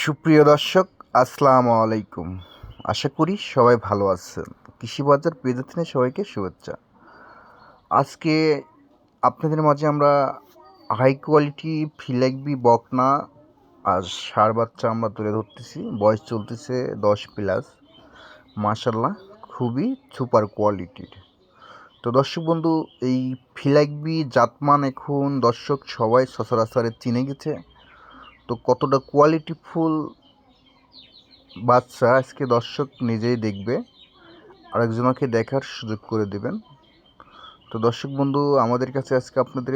সুপ্রিয় দর্শক, আসসালামু আলাইকুম। আশা করি সবাই ভালো আছেন। কৃষি বাজার পেজ থেকে সবাইকে শুভেচ্ছা। আজকে আপনাদের মাঝে আমরা হাই কোয়ালিটি ফিলাইবি বকনা আর ষাঁড় বাচ্চা আমরা তুলে ধরতেছি। বয়স চলতেছে 10+। মাশাল্লাহ, খুবই সুপার কোয়ালিটির। তো দর্শক বন্ধু, এই ফিলাইবি জাতমান এখন দর্শক সবাই সচরাচরে চিনে গেছে। তো কতটা কোয়ালিটিফুল বাচ্চা আজকে দর্শক নিজেই দেখবে, আরেকজনকে দেখার সুযোগ করে দেবেন। তো দর্শক বন্ধু, আমাদের কাছে আজকে আপনাদের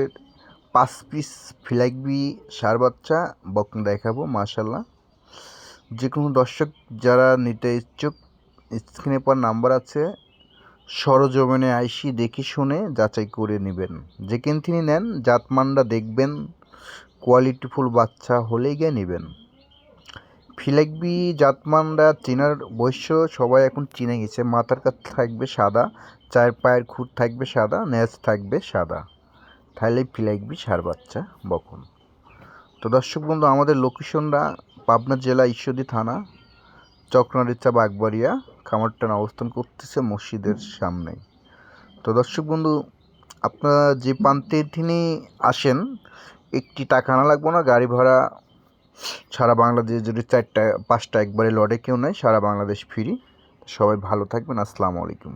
5 পিস ফিলাইবি ষাঁড় বাচ্চা বকনা দেখাবো। মাশাল্লাহ, যে কোনো দর্শক যারা নিতে ইচ্ছুক, স্ক্রিনে পর নাম্বার আছে, সরজমিনে আইসি দেখে শুনে যাচাই করে নেবেন। যেখান থেকে নেন জাতমানটা দেখবেন, কোয়ালিটিফুল বাচ্চা হলেই গিয়ে নেবেন। ফিলাইবি জাতমানরা চেনার বৈশ্য সবাই এখন চিনে গেছে। মাথার কাছ থাকবে সাদা, চার পায়ের খুঁট থাকবে সাদা, নেজ থাকবে সাদা, তাহলেই ফিলাইবি ষাঁড় বাচ্চা বকন। তো দর্শক বন্ধু, আমাদের লোকেশনটা পাবনা জেলা ঈশ্বরদী থানা, চক্রনারিচা বাগবাড়িয়া, খামারটান অবস্থান করতেছে মসজিদের সামনেই। তো দর্শক বন্ধু, আপনারা যে প্রান্তে তিনি আসেন, একটি টাকা আনা লাগবো না, গাড়ি ভাড়া সারা বাংলাদেশ যদি 4টা 5টা একবারে লড়ে কেউ নেয়, সারা বাংলাদেশ ফ্রি। সবাই ভালো থাকবেন। আসসালামু আলাইকুম।